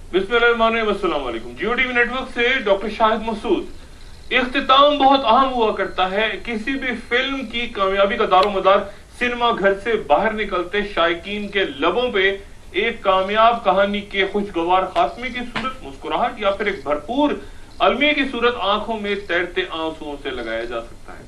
बिस्मिल्लाहिर्रहमानिर्रहीम, अस्सलाम वालेकुम। जियो टीवी नेटवर्क से डॉक्टर शाहिद मसूद। इख्तिताम बहुत अहम हुआ करता है। किसी भी फिल्म की कामयाबी का दारोमदार सिनेमा घर से बाहर निकलते शायकीन के लबों पे एक कामयाब कहानी के खुशगवार खात्मे की सूरत मुस्कुराहट या फिर एक भरपूर अलमिया की सूरत आंखों में तैरते आंसुओं से लगाया जा सकता है।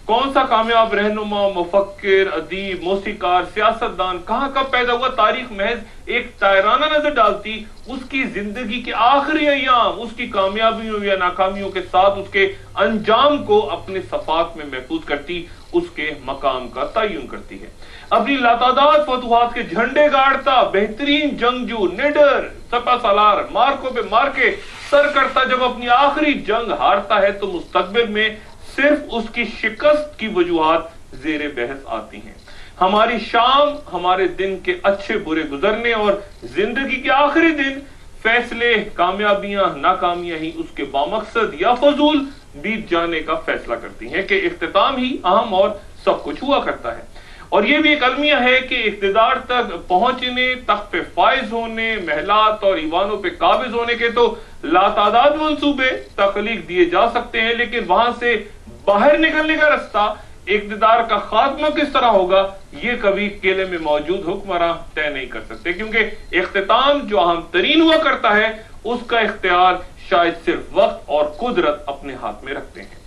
कौन सा कामयाब रहनुमा, मुफक्किर, अदीब, मौसीकार, सियासतदान कहां कब पैदा हुआ, तारीख महज एक तायराना नजर डालती उसकी जिंदगी के आखिरी अय्याम उसकी कामयाबियों या नाकामियों के साथ उसके अंजाम को अपने सफात में महफूज करती, उसके मकाम का तयन करती है। अपनी लातादाद फतुहात के झंडे गाड़ता बेहतरीन जंगजू, निडर, सपा सालार, मार्को पे मार के सर करता जब अपनी आखिरी जंग हारता है तो मुस्तकबिल में सिर्फ उसकी शिकस्त की वजूहात ज़ेरे बहस आती हैं। हमारी शाम हमारे दिन के अच्छे बुरे गुजरने और जिंदगी के आखिरी दिन फैसले, कामयाबियां, नाकामियां ही उसके बामकसद या फजूल बीत जाने का फैसला करती हैं कि इख्तिताम ही अहम और सब कुछ हुआ करता है। और ये भी एक अलमिया है कि इख्तिदार तक पहुंचने, तख्त पे फाइज होने, महलात और ईवानों पे काबिज होने के तो लातादाद मंसूबे तख्लीक दिए जा सकते हैं, लेकिन वहां से बाहर निकलने का रास्ता, इख्तिदार का खात्मा किस तरह होगा, ये कभी केले में मौजूद हुक्मरां तय नहीं कर सकते, क्योंकि इख्तिताम जो अहम तरीन हुआ करता है उसका इख्तियार शायद सिर्फ वक्त और कुदरत अपने हाथ में रखते हैं।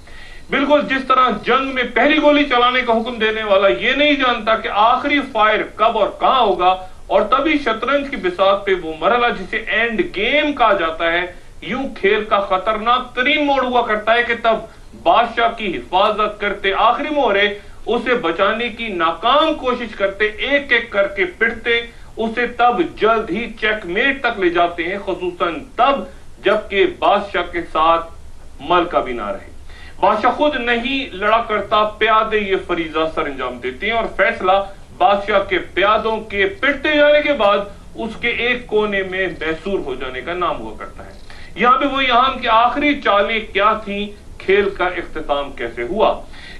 बिल्कुल जिस तरह जंग में पहली गोली चलाने का हुक्म देने वाला ये नहीं जानता कि आखिरी फायर कब और कहां होगा, और तभी शतरंज की बिसात पे वो मरहला जिसे एंड गेम कहा जाता है, यूं खेल का खतरनाक तरीन मोड़ हुआ करता है कि तब बादशाह की हिफाजत करते आखिरी मोहरे उसे बचाने की नाकाम कोशिश करते, एक एक करके पिटते, उसे तब जल्द ही चेकमेट तक ले जाते हैं, खुसूसन तब जबकि बादशाह के साथ मलका भी ना रहे। बादशाह खुद नहीं लड़ा करता, प्यादे ये फरीजा सर अंजाम देते हैं और फैसला बादशाह के प्यादों के पिटते जाने के बाद उसके एक कोने में महसूर हो जाने का नाम हुआ करता है। यहां पे वही अहम की आखिरी चालें क्या थी, खेल का इख्तिताम कैसे हुआ।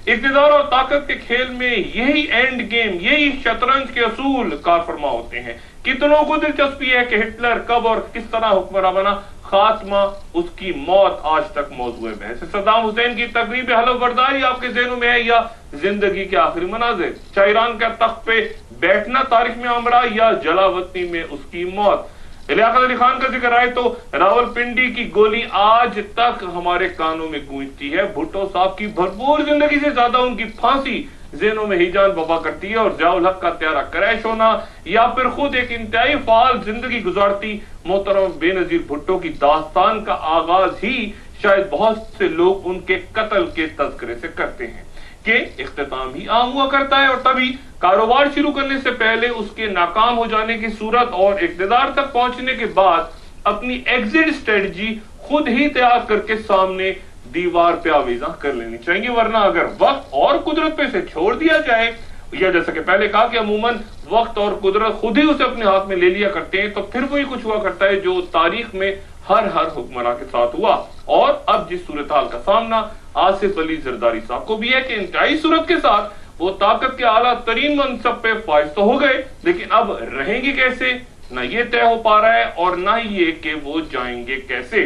इख्तिदार और ताकत के खेल में यही एंड गेम, यही शतरंज के असूल कारफरमा होते हैं। कितनों को दिलचस्पी है कि हिटलर कब और किस तरह हुक्मरान बना, खात्मा, उसकी मौत आज तक मौजूद है। सद्दाम हुसैन की तकरीब हलफ बर्दारी आपके ज़हनों में है या जिंदगी के आखिरी मनाजिर, शाहिरान का तख्त पे बैठना तारीख में अमरा या जलावतनी में उसकी मौत। लियाकत अली खान का जिक्र आए तो रावलपिंडी की गोली आज तक हमारे कानों में गूंजती है। भुट्टो साहब की भरपूर जिंदगी से ज्यादा उनकी फांसी ज़हनों में हिजान बबा करती है, और जियाउल हक का त्यारा क्रैश होना या फिर खुद एक इंतहाई फाल जिंदगी गुजारती मोहतरम बेनजीर भुट्टो की दास्तान का आगाज ही शायद बहुत से लोग उनके कत्ल के तज़किरे से करते हैं कि इख्तिताम ही आम हुआ करता है, और तभी कारोबार शुरू करने से पहले उसके नाकाम हो जाने की सूरत और इख्तिदार तक पहुंचने के बाद अपनी एग्जिट स्ट्रेटजी खुद ही तैयार करके सामने दीवार पे आवेजा कर लेनी चाहिए, वरना अगर वक्त और कुदरत पे से छोड़ दिया जाए, या जैसा कि पहले कहा कि अमूमन वक्त और कुदरत खुद ही उसे अपने हाथ में ले लिया करते हैं, तो फिर वही कुछ हुआ करता है जो तारीख में हर हुक्मरान के साथ हुआ। और अब जिस सूरत हाल का सामना आसिफ अली जरदारी साहब को भी है कि इंतहाई सूरत के साथ वो ताकत के आला तरीन मनसब पे फाइज तो हो गए, लेकिन अब रहेंगे कैसे, ना ये तय हो पा रहा है और ना ये कि वो जाएंगे कैसे,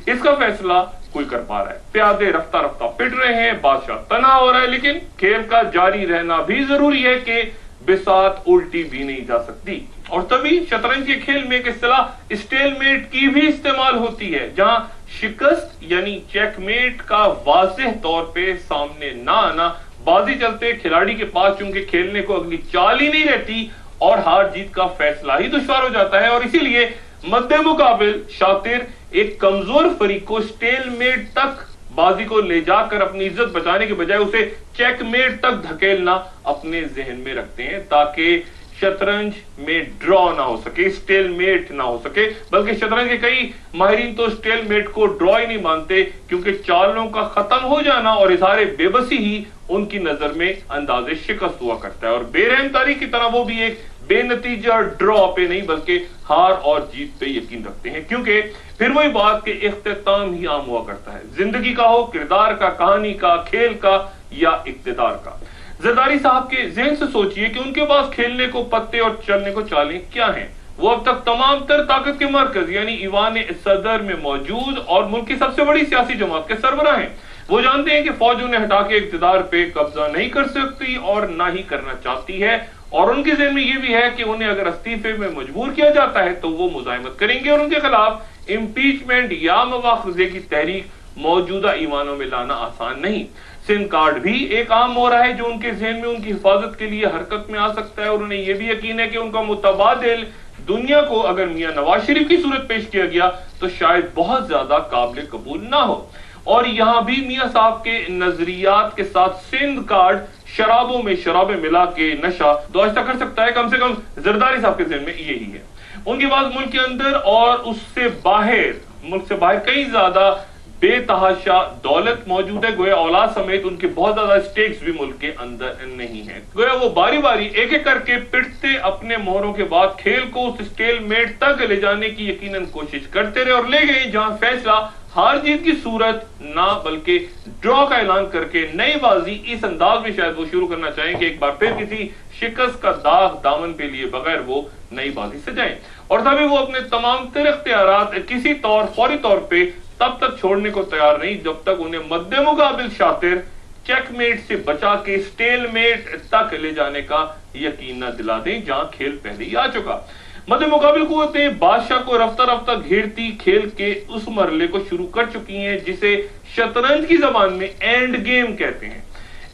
इसका फैसला कोई कर पा रहा है। प्यादे रफ्ता रफ्ता पिट रहे हैं, बादशाह तना हो रहा है, लेकिन खेल का जारी रहना भी जरूरी है कि बिसात उल्टी भी नहीं जा सकती। और तभी शतरंज के खेल में एक इस्तिलाह स्टेलमेट की भी इस्तेमाल होती है, जहां शिकस्त यानी चेकमेट का वाज़ेह तौर पे सामने ना आना, बाजी चलते खिलाड़ी के पास चूंकि खेलने को अगली चाल ही नहीं रहती और हार जीत का फैसला ही दुश्वार हो जाता है, और इसीलिए मद्दे मुकाबिल शातिर एक कमजोर फरीक को स्टेलमेट तक बाजी को ले जाकर अपनी इज्जत बचाने के बजाय उसे चेकमेट तक धकेलना अपने जहन में रखते हैं, ताकि शतरंज में ड्रॉ ना हो सके, स्टेलमेट ना हो सके। बल्कि शतरंज के कई माहिरीन तो स्टेलमेट को ड्रॉ ही नहीं मानते, क्योंकि चालों का खत्म हो जाना और इजहार बेबसी ही उनकी नजर में अंदाजे शिकस्त हुआ करता है, और बेरहम तारीख की तरह वो भी एक बेनतीजा ड्रॉ पे नहीं बल्कि हार और जीत पे यकीन रखते हैं, क्योंकि फिर वही बात कि इख्तिताम ही आम हुआ करता है, जिंदगी का हो, किरदार का, कहानी का, खेल का या इख्तिदार का। जरदारी साहब के जहन से सोचिए कि उनके पास खेलने को पत्ते और चलने को चालें क्या हैं। वो अब तक तमाम तर ताकत के मरकज यानी ईवान सदर में मौजूद और मुल्क की सबसे बड़ी सियासी जमात के सरबराह हैं। वो जानते हैं कि फौज उन्हें हटा के इक्तिदार पे कब्जा नहीं कर सकती और ना ही करना चाहती है, और उनके ज़हन में ये भी है कि उन्हें अगर इस्तीफे में मजबूर किया जाता है तो वो मुजाहिमत करेंगे और उनके खिलाफ इम्पीचमेंट या मवाख़ज़े की तहरीक मौजूदा ईवानों में लाना आसान नहीं। सिंध कार्ड भी एक आम मोहरा है जो उनके ज़हन में उनकी हिफाजत के लिए हरकत में आ सकता है, और उन्हें यह भी यकीन है कि उनका मुतबादिल दुनिया को अगर मियां नवाज शरीफ की सूरत पेश किया गया तो शायद बहुत ज्यादा काबिल कबूल ना हो। और यहां भी मियां साहब के नजरियात के साथ सिंध कार्ड शराबों में शराबें मिला के नशा दोस्ता कर सकता है, कम से कम जरदारी साहब के ज़हन में यही है। उनके पास मुल्क के अंदर और उससे बाहर, मुल्क से बाहर कई ज्यादा बेतहाशा दौलत मौजूद है। गोया औलाद समेत उनके बहुत ज्यादा स्टेक्स भी मुल्क के अंदर नहीं है। गोया वो बारी बारी एक एक करके पिटते अपने मोहरों के बाद खेल को उस स्टेलमेट तक ले जाने की यकीनन कोशिश करते रहे और ले गए जहां फैसला हार जीत की सूरत ना बल्कि ड्रॉ का ऐलान करके नई बाजी इस अंदाज में शायद वो शुरू करना चाहें कि एक बार फिर किसी शिकस्त का दाग दामन पे लिए बगैर वो नई बाजी सजाएं, और तभी वो अपने तमाम तर इख्तियारात किसी फौरी तौर पे तब तक छोड़ने को तैयार नहीं जब तक उन्हें मद्दे मुकाबिल शातिर चेकमेट से बचा के स्टेलमेट तक ले जाने का यकीन न दिला दें जहां खेल पहले ही आ चुका। मद्दे मुकाबिल कुव्वतें बादशाह को रफ्ता रफ्ता घेरती खेल के उस मरले को शुरू कर चुकी हैं जिसे शतरंज की जबान में एंड गेम कहते हैं।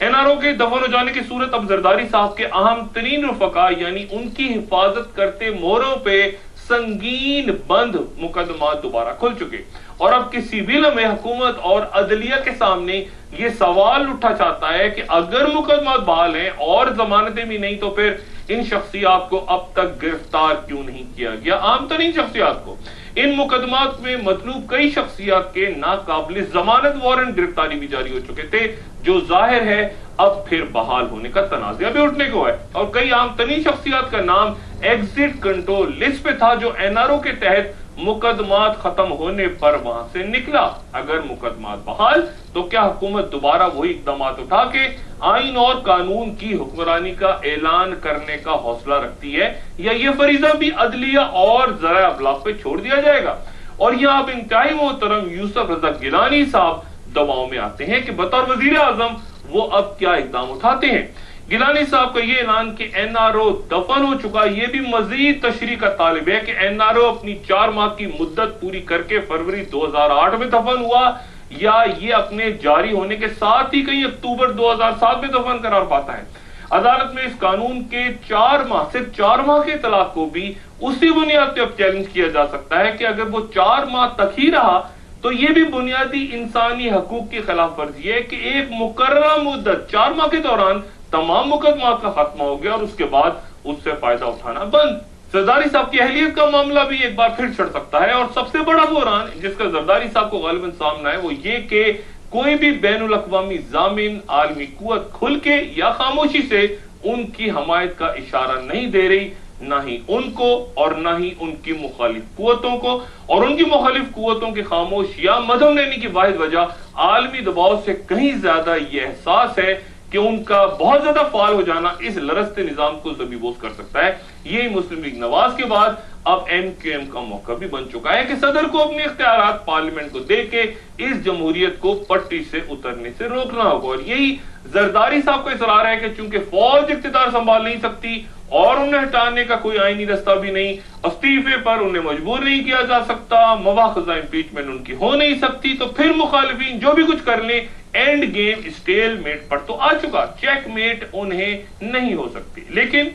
एनआरओ के दफन हो जाने की सूरत अब जरदारी साहब के अहम तरीन रुफका यानी उनकी हिफाजत करते मोहरों पे संगीन बंद मुकदमा दोबारा खुल चुके, और अब किसी भी लम्हे हुकूमत और अदलिया के सामने ये सवाल उठा चाहता है कि अगर मुकदमा बहाल हैं और जमानतें भी नहीं तो फिर इन शख्सियात को अब तक गिरफ्तार क्यों नहीं किया गया। आम तरीन शख्सियात को इन मुकदमात में मतलूब कई शख्सियात के नाकाबिल जमानत वारंट गिरफ्तारी भी जारी हो चुके थे, जो जाहिर है अब फिर बहाल होने का तनाज़ा भी उठने को है, और कई आम तरीन शख्सियात का नाम एग्जिट कंट्रोल लिस्ट पे था जो एनआरओ के तहत मुकदमात खत्म होने पर वहां से निकला। अगर मुकदमात बहाल तो क्या हुकूमत दोबारा वही इकदाम उठा के आइन और कानून की हुक्मरानी का ऐलान करने का हौसला रखती है, या ये फरीजा भी अदलिया और ज़राए अबलाग पे छोड़ दिया जाएगा। और यहाँ अब इंतहाई मोहतरम यूसुफ रजा गिलानी साहब दबाव में आते हैं कि बतौर वजीर आजम वो अब क्या इकदाम उठाते हैं। गिलानी साहब का ये ऐलान कि एनआरओ दफन हो चुका, ये भी मजीद तशरीह का तालिब है कि एनआरओ अपनी 4 माह की मुद्दत पूरी करके फरवरी 2008 में दफन हुआ, या ये अपने जारी होने के साथ ही कहीं अक्टूबर 2007 में दफन करार पाता है। अदालत में इस कानून के सिर्फ 4 माह के तलाक को भी उसी बुनियाद पर चैलेंज किया जा सकता है कि अगर वो 4 माह तक ही रहा तो ये भी बुनियादी इंसानी हकूक की खिलाफ वर्जी है कि एक मुकर्रर मुद्दत 4 माह के दौरान तमाम मुकदमा का खात्मा हो गया और उसके बाद उससे फायदा उठाना बंद। जरदारी साहब की अहलियत का मामला भी एक बार फिर चढ़ सकता है, और सबसे बड़ा बुहरान जिसका जरदारी साहब को गालिबन सामना है वो ये कि कोई भी बैनुल अक़वामी जामिन आलमी कुव्वत खुल के या खामोशी से उनकी हमायत का इशारा नहीं दे रही, ना ही उनको और ना ही उनकी मुखालिफ कुव्वतों को। और उनकी मुखालिफ कुव्वतों के खामोश या मदम लेने की वाहिद वजह आलमी दबाव से कहीं ज्यादा ये एहसास है कि उनका बहुत ज्यादा फाल हो जाना इस लरसते निजाम को ज़मीबोस कर सकता है। यही मुस्लिम लीग नवाज के बाद अब एमक्यूएम का मौका भी बन चुका है कि सदर को अपने इख्तियारात पार्लियामेंट को देके इस जमहूरियत को पट्टी से उतरने से रोकना होगा। और यही जरदारी साहब का इसरार है कि चूंकि फौज इख्तियार संभाल नहीं सकती और उन्हें हटाने का कोई आईनी रास्ता भी नहीं, इस्तीफे पर उन्हें मजबूर नहीं किया जा सकता, मवाख़ज़ा इम्पीचमेंट उनकी हो नहीं सकती, तो फिर मुखालिफिन जो भी कुछ कर ले एंड गेम स्टेलमेट पर तो आ चुका, चेकमेट उन्हें नहीं हो सकती। लेकिन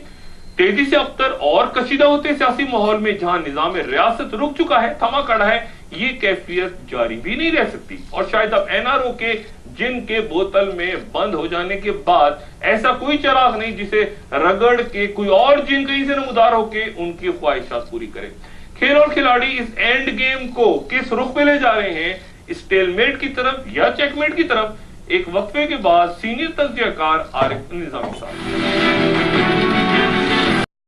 तेजी से अबतर और कशीदा होते सियासी माहौल में जहां निजाम रियासत रुक चुका है, थमा खड़ा है, ये कैफियत जारी भी नहीं रह सकती। और शायद अब एनआरओ के जिन के बोतल में बंद हो जाने के बाद ऐसा कोई चिराग नहीं जिसे रगड़ के कोई और जिन कहीं से नमदार होके उनकी ख्वाहिशात पूरी करे। खेल और खिलाड़ी इस एंड गेम को किस रुख पे ले जा रहे हैं, स्टेलमेट की तरफ या चेकमेट की तरफ? एक वक्फे के बाद सीनियर तज्जियाकार आरिफ निजामी साहब।